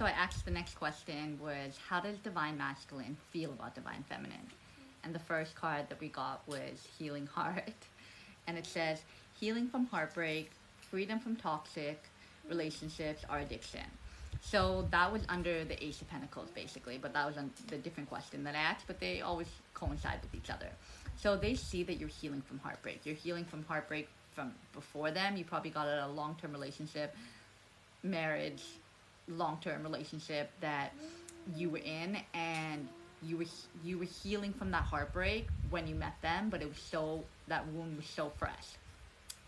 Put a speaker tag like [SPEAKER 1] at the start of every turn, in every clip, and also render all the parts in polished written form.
[SPEAKER 1] So I asked the next question was, how does divine masculine feel about divine feminine? And the first card that we got was Healing Heart. And it says, healing from heartbreak, freedom from toxic relationships or addiction. So that was under the Ace of Pentacles, basically, but that was the different question that I asked, but they always coincide with each other. So they see that you're healing from heartbreak. You're healing from heartbreak from before them. You probably got a long-term relationship, marriage, long-term relationship that you were in, and you were healing from that heartbreak when you met them, but it was so, that wound was so fresh.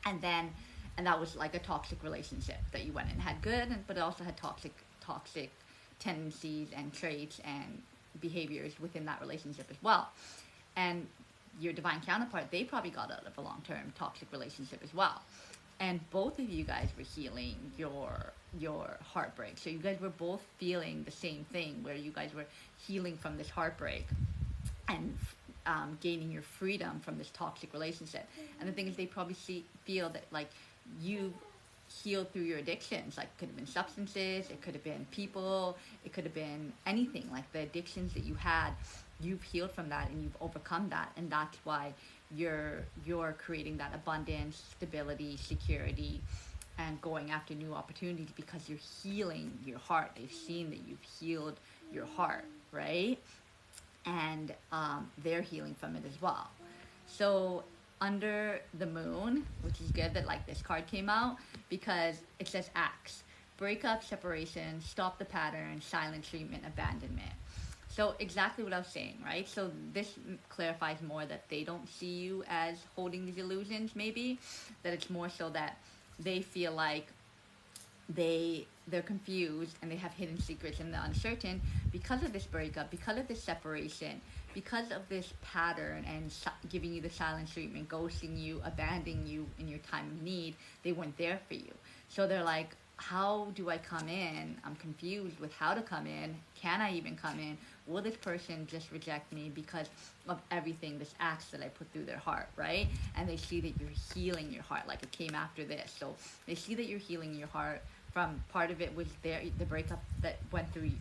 [SPEAKER 1] And then, and that was like a toxic relationship that you went in, had good, but it also had toxic tendencies and traits and behaviors within that relationship as well. And your divine counterpart, they probably got out of a long-term toxic relationship as well. And both of you guys were healing your heartbreak. So you guys were both feeling the same thing, where you guys were healing from this heartbreak and gaining your freedom from this toxic relationship. And the thing is, they probably feel that like you healed through your addictions. Like, it could have been substances, it could have been people, it could have been anything. Like the addictions that you had, you've healed from that and you've overcome that, and that's why you're creating that abundance, stability, security, and going after new opportunities, because you're healing your heart. They've seen that you've healed your heart, right? And they're healing from it as well. So under the moon, which is good that like this card came out, because it says acts: breakup, separation, stop the pattern, silent treatment, abandonment. So exactly what I was saying, right? So this clarifies more that they don't see you as holding these illusions, maybe. That it's more so that they feel like they're confused and they have hidden secrets and they're uncertain because of this breakup, because of this separation, because of this pattern, and giving you the silent treatment, ghosting you, abandoning you in your time of need. They weren't there for you. So they're like, how do I come in? I'm confused with how to come in. Can I even come in? Will this person just reject me because of everything, this axe that I put through their heart, right? And they see that you're healing your heart, like it came after this. So they see that you're healing your heart. From part of it was the breakup that went through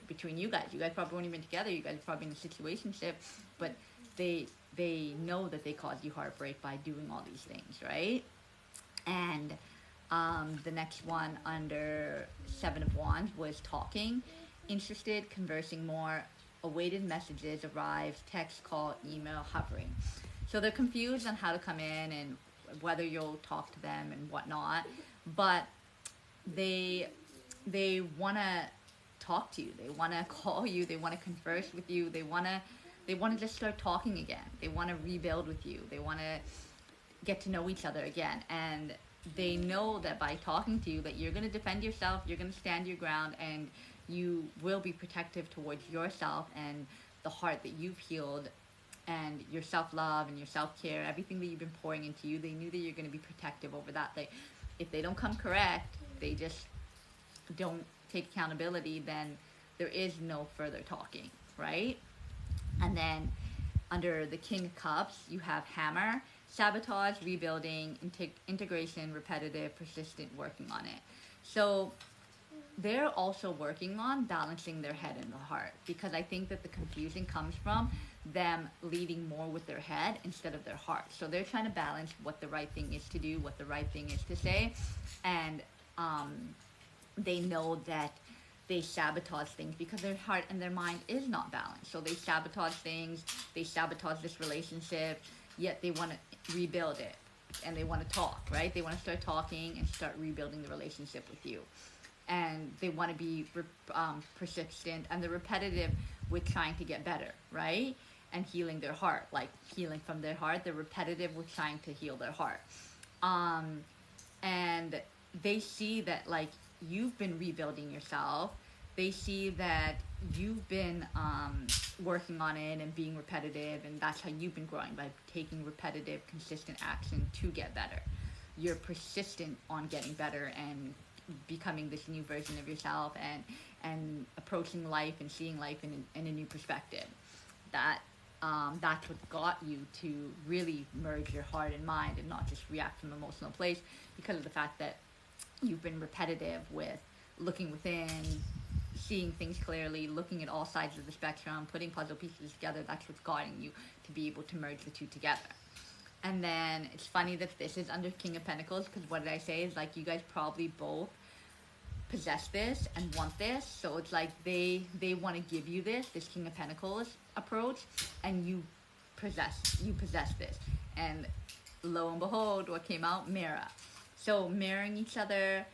[SPEAKER 1] between you guys. You guys probably weren't even together. You guys probably in a situationship, but they know that they caused you heartbreak by doing all these things, right? And the next one under Seven of Wands was talking, interested, conversing more, awaited messages, arrives, text, call, email, hovering. So they're confused on how to come in and whether you'll talk to them and whatnot, but they want to talk to you. They want to call you. They want to converse with you. They want to just start talking again. They want to rebuild with you. They want to get to know each other again. And they know that by talking to you that you're going to defend yourself, you're going to stand your ground, and you will be protective towards yourself and the heart that you've healed, and your self-love and your self-care, everything that you've been pouring into you. They knew that you're going to be protective over that. If they don't come correct, they just don't take accountability, then there is no further talking, right? And then under the King of Cups, you have hammer, sabotage, rebuilding, integration, repetitive, persistent, working on it. So they're also working on balancing their head and the heart, because I think that the confusion comes from them leading more with their head instead of their heart. So they're trying to balance what the right thing is to do, what the right thing is to say, and they know that they sabotage things because their heart and their mind is not balanced. So they sabotage things, they sabotage this relationship, yet they want to rebuild it, and they want to talk, right? They want to start talking and start rebuilding the relationship with you. And they want to be persistent, and they're repetitive with trying to get better, right? And healing their heart, like healing from their heart. They're repetitive with trying to heal their heart. And they see that like you've been rebuilding yourself. They see that you've been working on it and being repetitive, and that's how you've been growing, by taking repetitive, consistent action to get better. You're persistent on getting better and becoming this new version of yourself, and approaching life and seeing life in a new perspective. That's what got you to really merge your heart and mind and not just react from an emotional place, because of the fact that you've been repetitive with looking within, seeing things clearly, looking at all sides of the spectrum, putting puzzle pieces together. That's what's guiding you to be able to merge the two together. And then it's funny that this is under King of Pentacles, because what did I say is like you guys probably both possess this and want this. So it's like they want to give you this King of Pentacles approach, and you possess this. And lo and behold, what came out? Mirror. So mirroring each other,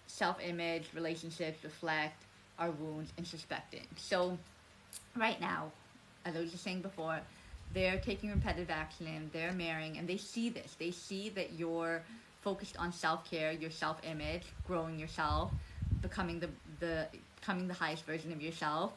[SPEAKER 1] self-image, relationships reflect our wounds, introspecting. So right now, as I was just saying before, they're taking repetitive action, they're marrying, and they see this. They see that you're focused on self-care, your self-image, growing yourself, becoming the highest version of yourself.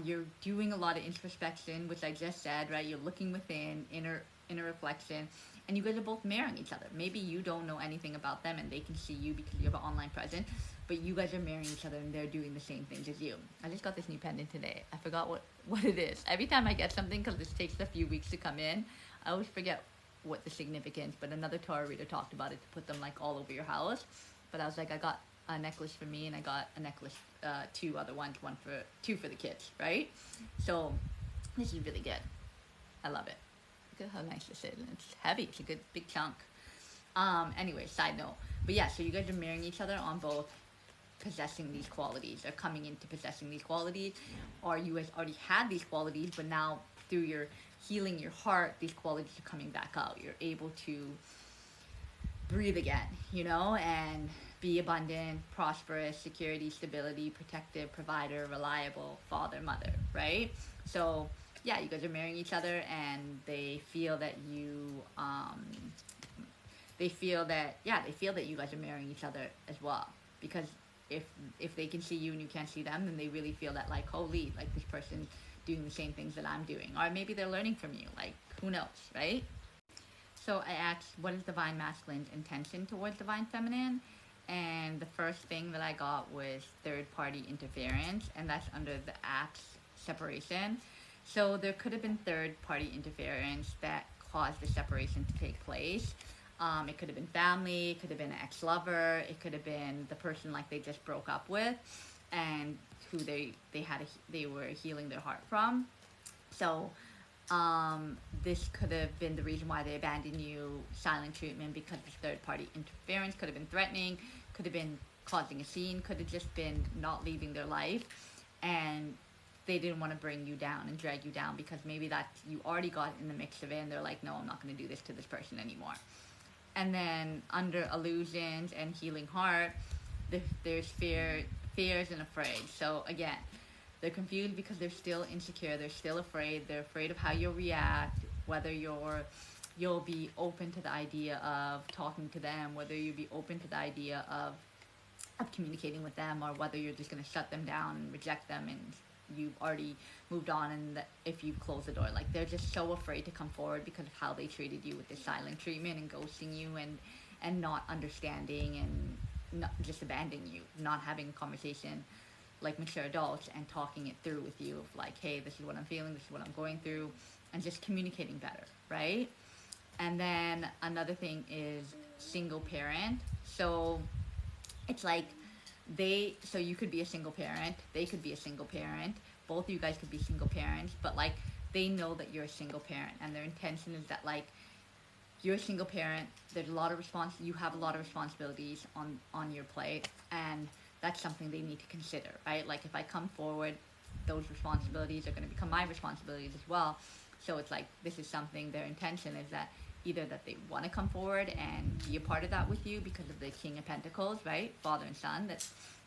[SPEAKER 1] You're doing a lot of introspection, which I just said, right? You're looking within, inner reflection, and you guys are both marrying each other. Maybe you don't know anything about them and they can see you because you have an online presence, but you guys are marrying each other and they're doing the same things as you. I just got this new pendant today. I forgot what it is. Every time I get something, because this takes a few weeks to come in, I always forget what the significance, but another tarot reader talked about it to put them like all over your house. But I was like, I got a necklace for me and I got a necklace, two other ones, two for the kids, right? So this is really good. I love it. Look at how nice this is. And it's heavy. It's a good big chunk. Anyway, side note. But yeah, so you guys are marrying each other on both possessing these qualities, or coming into possessing these qualities, or you guys already had these qualities, but now through your healing your heart, these qualities are coming back out. You're able to breathe again, and be abundant, prosperous, security, stability, protective, provider, reliable, father, mother, right? So yeah, you guys are marrying each other, and they feel that you you guys are marrying each other as well, because if they can see you and you can't see them, then they really feel that like, holy, like this person's doing the same things that I'm doing, or maybe they're learning from you, like who knows, right? So I asked, what is Divine Masculine's intention towards Divine Feminine? And the first thing that I got was third-party interference, and that's under the axe separation. So there could have been third-party interference that caused the separation to take place. It could have been family, it could have been an ex-lover, it could have been the person like they just broke up with, and who they were healing their heart from. So this could have been the reason why they abandoned you. Silent treatment because of third-party interference. Could have been threatening, could have been causing a scene, could have just been not leaving their life, and they didn't want to bring you down and drag you down, because maybe that you already got in the mix of it and they're like, no, I'm not going to do this to this person anymore. And then under illusions and healing heart, there's fears and afraid. So again, they're confused because they're still insecure, they're still afraid, they're afraid of how you'll react, whether you'll be open to the idea of talking to them, whether you'll be open to the idea of communicating with them, or whether you're just going to shut them down and reject them and you've already moved on, and if you close the door. Like, they're just so afraid to come forward because of how they treated you with this silent treatment and ghosting you and not understanding and not just abandoning you, not having a conversation like mature adults and talking it through with you of like, hey, this is what I'm feeling, this is what I'm going through, and just communicating better, right? And then another thing is single parent. So it's like so you could be a single parent, they could be a single parent, both of you guys could be single parents, but like they know that you're a single parent, and their intention is that like you're a single parent, there's a lot of you have a lot of responsibilities on your plate, and that's something they need to consider, right? Like, if I come forward, those responsibilities are going to become my responsibilities as well. So it's like, this is something, their intention is that either that they want to come forward and be a part of that with you because of the King of Pentacles, right? Father and son,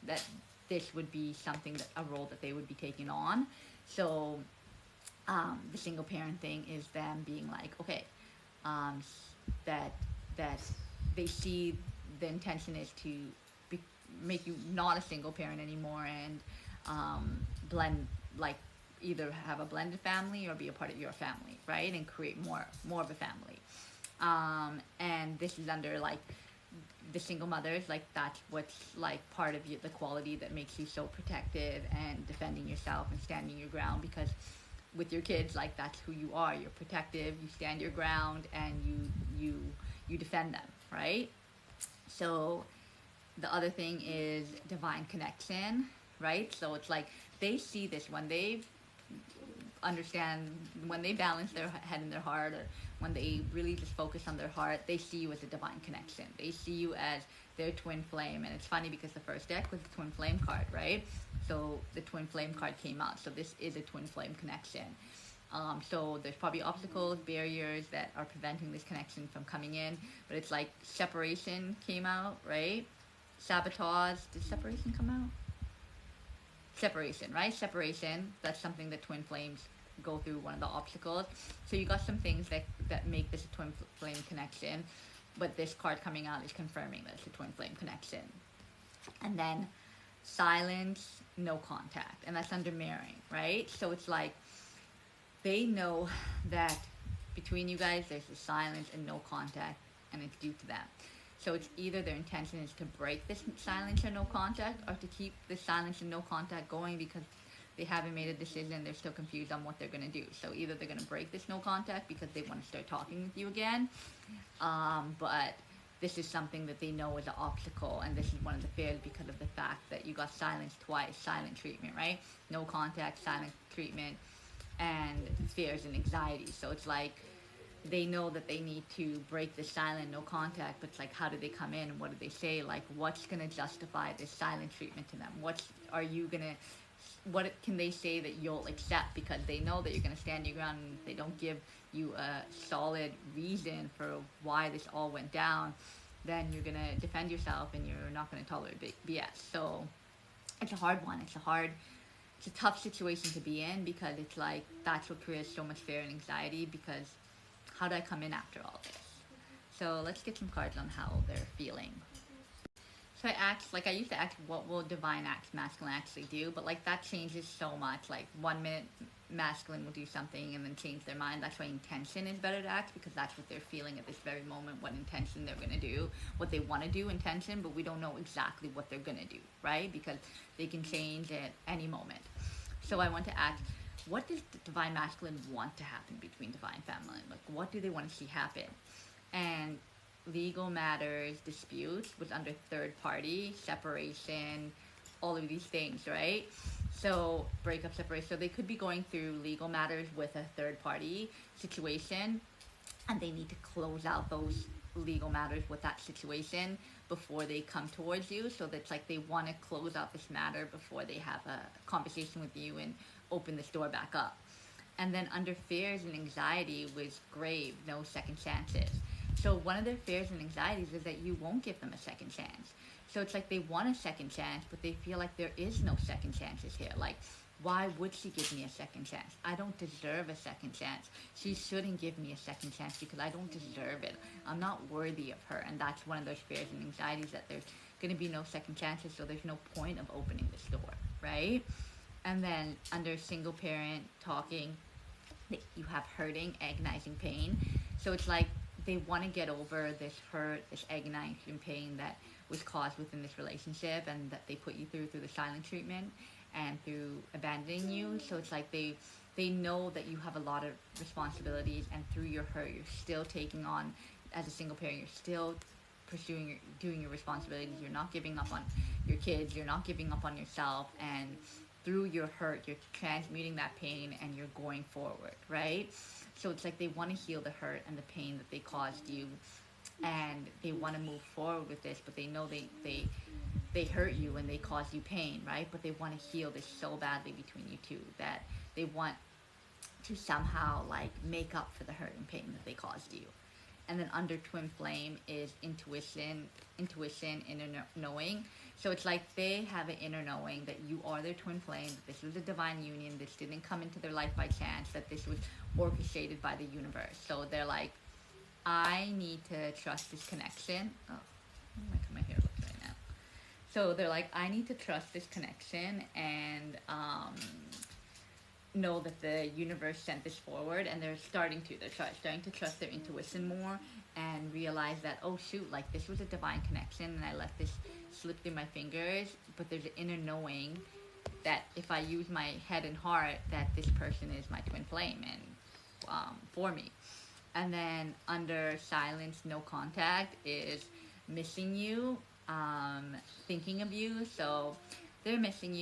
[SPEAKER 1] that this would be something, that a role that they would be taking on. So the single parent thing is them being like, okay, that they see the intention is to make you not a single parent anymore, and blend, like either have a blended family or be a part of your family, right? And create more of a family. And this is under like the single mothers, like that's what's like part of the quality that makes you so protective and defending yourself and standing your ground, because with your kids, like that's who you are. You're protective, you stand your ground, and you defend them, right? So the other thing is divine connection. right? So it's like they see this when they understand, when they balance their head and their heart, or when they really just focus on their heart, they see you as a divine connection. They see you as their twin flame. And it's funny because the first deck was the twin flame card, right? So the twin flame card came out. So this is a twin flame connection. So there's probably obstacles, barriers that are preventing this connection from coming in. But it's like separation came out, right? Sabotage. Did separation come out? Separation, right? Separation. That's something that twin flames go through, one of the obstacles. So you got some things that make this a twin flame connection. But this card coming out is confirming that it's a twin flame connection. And then silence, no contact. And that's under mirroring, right? So it's like they know that between you guys there's a silence and no contact, and it's due to them. So it's either their intention is to break this silence or no contact, or to keep the silence and no contact going because they haven't made a decision, they're still confused on what they're going to do. So either they're going to break this no contact because they want to start talking with you again, but this is something that they know is an obstacle, and this is one of the fears because of the fact that you got silence twice, silent treatment, right? No contact, silent treatment, and fears and anxiety. So it's like they know that they need to break the silent no contact, but it's like, how do they come in? What do they say? Like, what's going to justify this silent treatment to them? What can they say that you'll accept? Because they know that you're going to stand your ground, and if they don't give you a solid reason for why this all went down, then you're going to defend yourself and you're not going to tolerate BS. So it's a hard one. It's a tough situation to be in, because it's like that's what creates so much fear and anxiety, because how do I come in after all this? So let's get some cards on how they're feeling. So I used to ask, what will divine acts masculine actually do? But like that changes so much. Like 1 minute masculine will do something and then change their mind. That's why intention is better to act, because that's what they're feeling at this very moment, what intention they're going to do, what they want to do, intention, but we don't know exactly what they're going to do, right? Because they can change at any moment. So I want to ask, what does the divine masculine want to happen between divine feminine? Like, what do they want to see happen? And legal matters, disputes was under third party, separation, all of these things, right? So breakup, separation. So they could be going through legal matters with a third party situation, and they need to close out those legal matters with that situation before they come towards you. So that's like they want to close out this matter before they have a conversation with you and open this door back up. And then under fears and anxiety was grave, no second chances. So one of their fears and anxieties is that you won't give them a second chance. So it's like they want a second chance, but they feel like there is no second chances here. Like, why would she give me a second chance? I don't deserve a second chance. She shouldn't give me a second chance because I don't deserve it. I'm not worthy of her. And that's one of those fears and anxieties, that there's going to be no second chances, so there's no point of opening this door, right? And then under single parent talking, you have hurting, agonizing pain. So it's like they want to get over this hurt, this agonizing pain that was caused within this relationship, and that they put you through the silent treatment and through abandoning you. So it's like they know that you have a lot of responsibilities, and through your hurt, you're still taking on, as a single parent, you're still doing your responsibilities. You're not giving up on your kids. You're not giving up on yourself. And through your hurt, you're transmuting that pain and you're going forward, right? So it's like they want to heal the hurt and the pain that they caused you, and they want to move forward with this, but they know they hurt you and they caused you pain, right? But they want to heal this so badly between you two, that they want to somehow like make up for the hurt and pain that they caused you. And then under twin flame is intuition, inner knowing. So it's like they have an inner knowing that you are their twin flame, that this was a divine union, this didn't come into their life by chance, that this was orchestrated by the universe. So they're like, I need to trust this connection. Oh, I don't like how my hair looks right now. So they're like, I need to trust this connection and know that the universe sent this forward, and they're starting to trust their intuition more, and realize that, oh shoot, like this was a divine connection and I let this slip through my fingers, but there's an inner knowing that if I use my head and heart, that this person is my twin flame and for me. And then under silence, no contact is missing you, thinking of you. So they're missing you.